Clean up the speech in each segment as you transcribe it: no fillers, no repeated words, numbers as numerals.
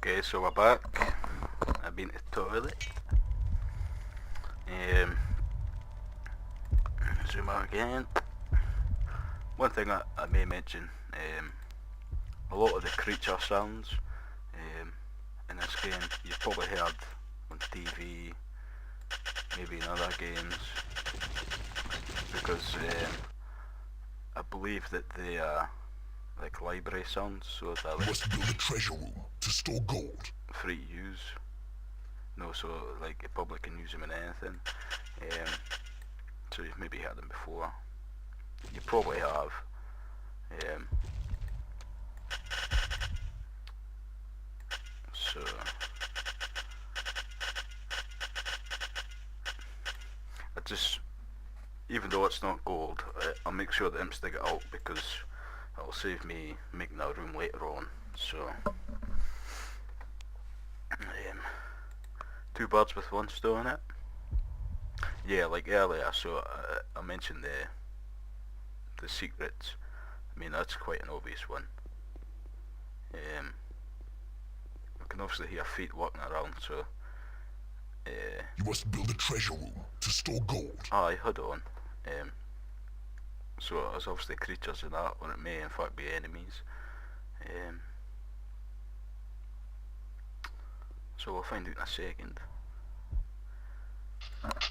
Okay, so we're back. I've been to the toilet. Zoom out again. One thing I may mention, a lot of the creature sounds in this game you've probably heard on TV, maybe in other games, because I believe that they are like library sounds, so they're like must build a treasure room to store gold. free to use. No, so like the public can use them in anything. So you've maybe heard them before. You probably have. So I just, even though it's not gold, I'll make sure the imps dig it out because it'll save me making that room later on. So two birds with one stone in it. Yeah, like earlier, so I mentioned the secrets. I mean, that's quite an obvious one. I can obviously hear feet walking around, so you must build a treasure room to store gold. Aye, hold on. So there's obviously creatures in that, or it may in fact be enemies. So we'll find out in a second. Let's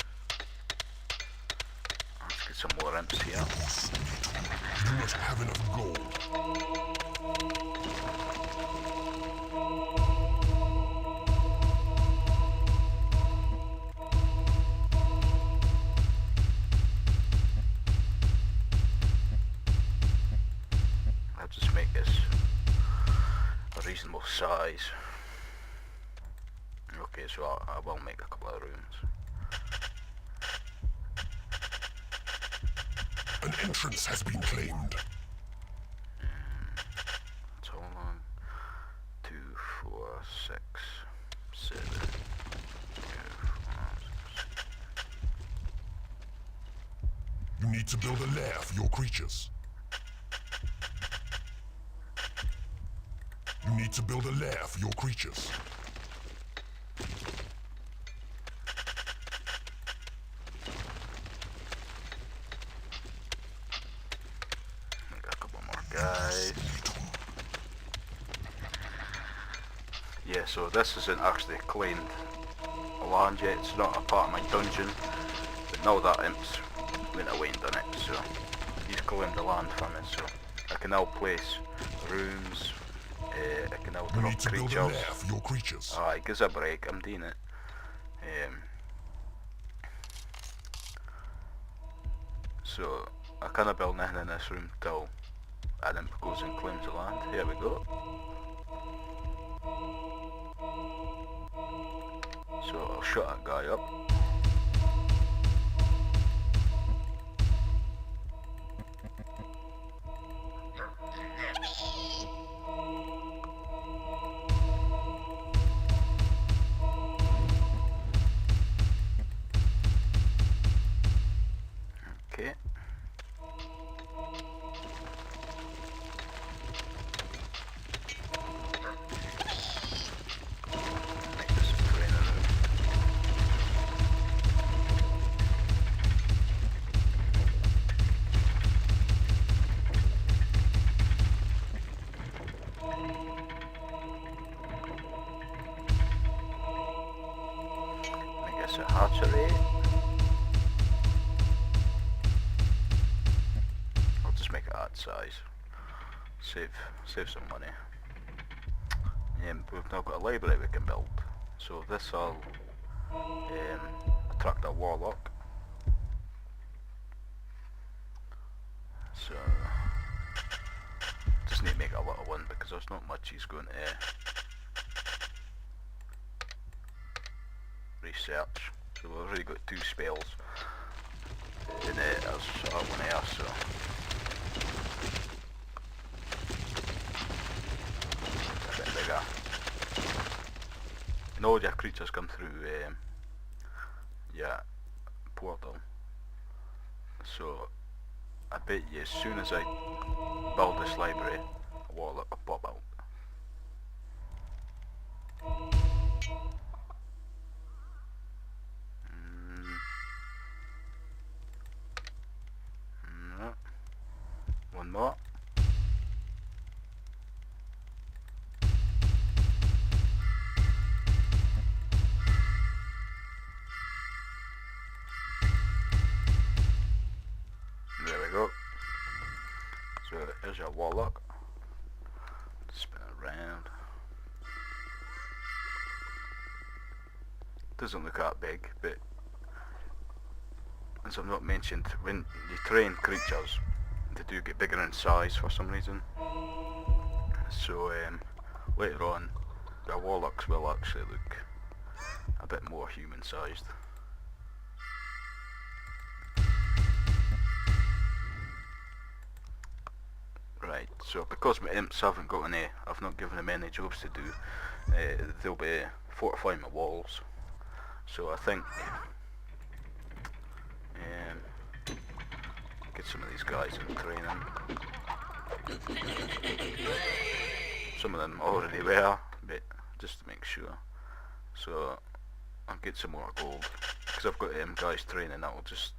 get some more imps here. You must have enough gold. I'll just make this a reasonable size. Okay, so I will make a couple of rooms. An entrance has been claimed. That's how long? 2, 4, 6, 7. 2, 4, 6. You need to build a lair for your creatures. You need to build a lair for your creatures. Make a couple more guys. Yeah, so this isn't actually claimed land yet, it's not a part of my dungeon, but now that imp's went away and done it, so he's claimed the land from it, so I can now place rooms, I can now drop creatures. Build a lair for your creatures. It gives a break, I'm doing it. So I can't build nothing in this room till an imp goes and claims the land. Here we go. So I'll shut that guy up. Okay. Make this a trainer room. Make this a hatchery. I'll just make it that size. Save some money. We've now got a library we can build. So this will attract a warlock. So just need to make a little one because there's not much he's going to research. So we've already got 2 spells in it as one here, so a bit bigger. And all your creatures come through your portal. So I bet you as soon as I build this library, a warlock will pop out. There's our warlock. Spin it around. Doesn't look that big, but as I've not mentioned, when you train creatures, they do get bigger in size for some reason. So later on, the warlocks will actually look a bit more human sized. Right, so because my imps haven't got any, I've not given them any jobs to do, they'll be fortifying my walls. So I think get some of these guys in training. Some of them already were, but just to make sure. So I'll get some more gold, because I've got guys training. That'll just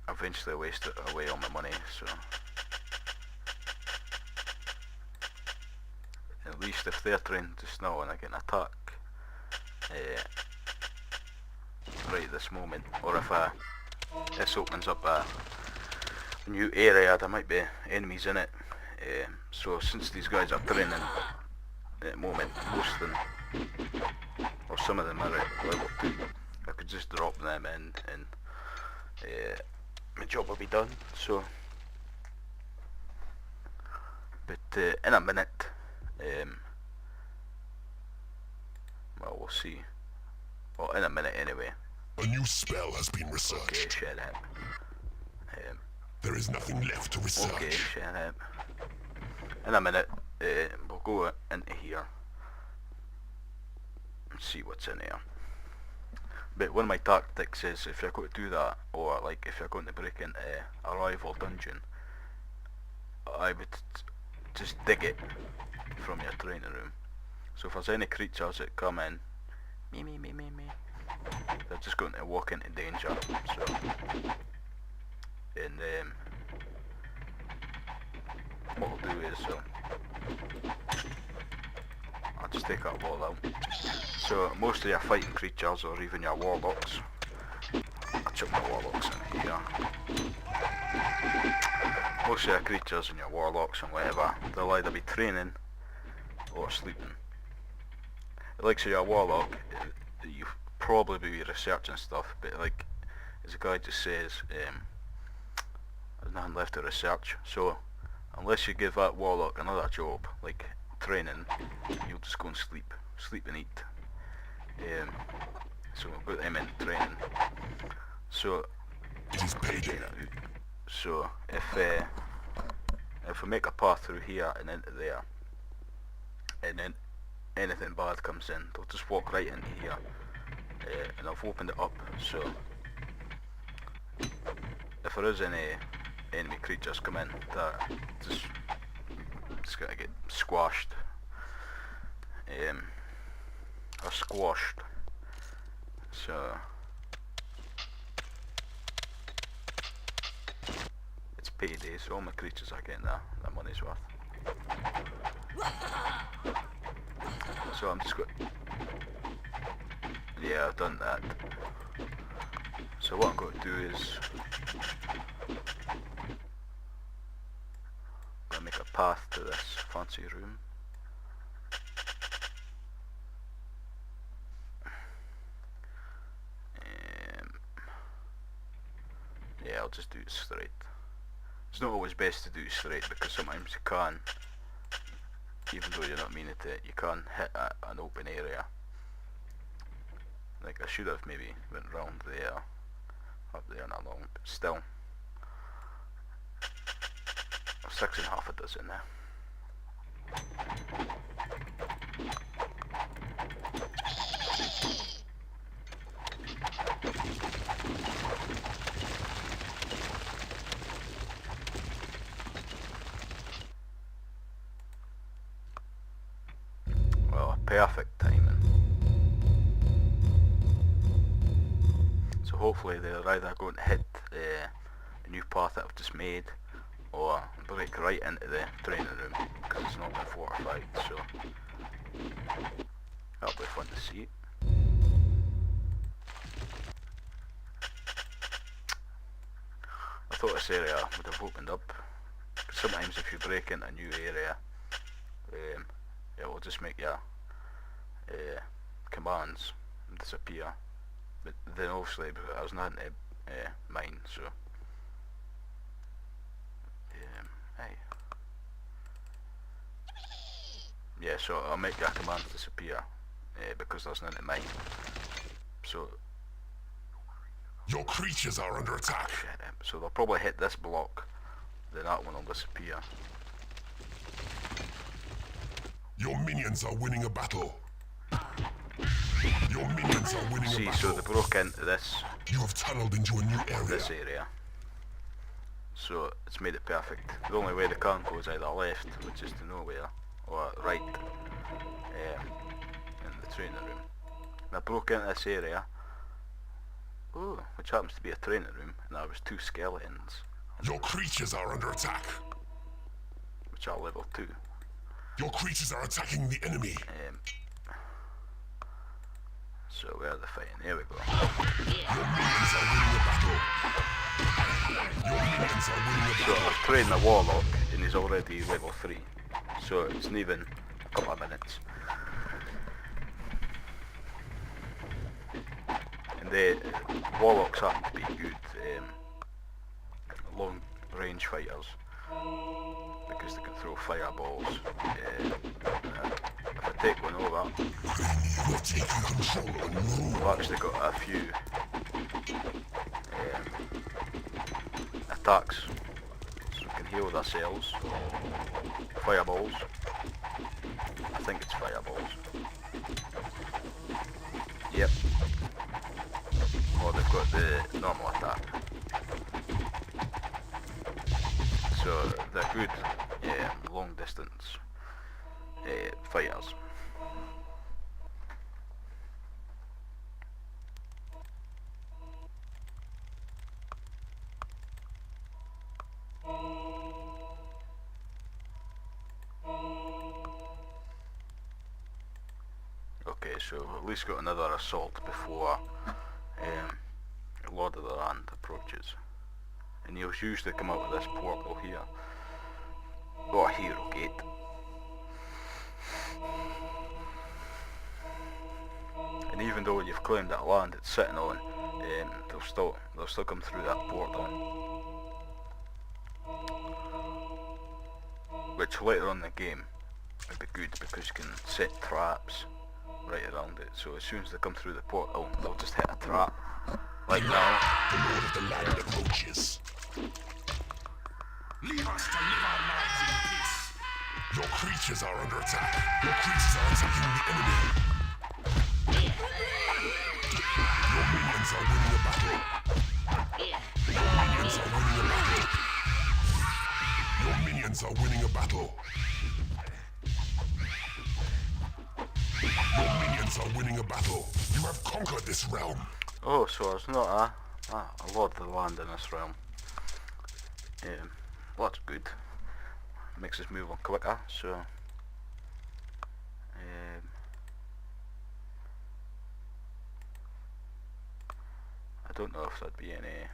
eventually waste it away on my money. So at least if they're trained just now and I get an attack right at this moment, or if this opens up a new area, there might be enemies in it. So since these guys are training at the moment, most of them, or some of them are at level 2, I could just drop them in and my job will be done. So, but in a minute, well, we'll see. Well, in a minute anyway. A new spell has been researched. Okay, shut up. There is nothing left to research. Okay, shut up. In a minute, we'll go into here and see what's in here. But one of my tactics is, if you're going to do that, or like if you're going to break into a rival dungeon, I would just dig it from your training room. So if there's any creatures that come in, me, they're just going to walk into danger. So, and what I'll do is, I'll just take that wall out. So most of your fighting creatures, or even your warlocks, I'll chuck my warlocks in here. Most of your creatures and your warlocks and whatever, they'll either be training or sleeping. Like, so your warlock, you probably be researching stuff, but like, as the guy just says, there's nothing left to research. So unless you give that warlock another job, like training, you'll just go and sleep and eat. So we'll put them in training. So it is payday. So if we make a path through here and into there, and then anything bad comes in, they'll just walk right into here. And I've opened it up, so if there is any enemy creatures come in, that just gonna get squashed, or squashed. So it's payday, so all my creatures are getting their money's worth. So I'm just going. Yeah, I've done that. So what I'm going to do is I'm going to make a path to this fancy room. Yeah, I'll just do it straight. It's not always best to do it straight, because sometimes you can, even though you're not meaning to, you can hit an open area. Like, I should have maybe went round there, up there and along, but still, 6.5 it does in there. Well, perfect timing. So hopefully they're either going to hit a new path that I've just made, or break right into the training room, because it's not been fortified, so that'll be fun to see. I thought this area would have opened up sometimes if you break into a new area, it will just make your commands disappear. But then obviously I was nothing to mine, so hey. Yeah, so I'll make your commands disappear because there's nothing to mine. So your creatures are under attack. So they'll probably hit this block, then that one will disappear. Your minions are winning a battle. Your minions are winning a battle. So they broke into this. You have tunneled into a new area. This area. So it's made it perfect. The only way they can go is either left, which is to nowhere, or right, in the training room. And I broke into this area, which happens to be a training room, and there was 2 skeletons. Your creatures are under attack. Which are level 2. Your creatures are attacking the enemy. So where are they fighting? Here we go. Your minions are winning a battle. Your minions are winning a battle. So I've trained the warlock, and he's already level 3. So it's not even a couple of minutes. And the warlocks happen to be good long range fighters because they can throw fireballs. If I take one over, I've actually got a few attacks, so we can heal ourselves. Fireballs. I think it's fireballs. Yep. Or they've got the normal attack. So they're good long distance fighters. Okay, so we've at least got another assault before Lord of the Land approaches. And he'll usually come out of this portal here. Or Hero Gate. And even though you've claimed that land it's sitting on, they'll still come through that portal. Which later on in the game would be good because you can set traps right around it. So as soon as they come through the portal, they'll just hit a trap. Like now. The Lord of the Land approaches. Leave us to live our lives in peace. Your creatures are under attack. Your creatures are attacking the enemy. Your minions are winning a battle. Your minions are winning a battle. Your minions are winning a battle. Your minions are winning a battle. You have conquered this realm. Oh, so there's not a Lord of the Land in this realm. Well, that's good. Makes us move on quicker, so I don't know if there'd be any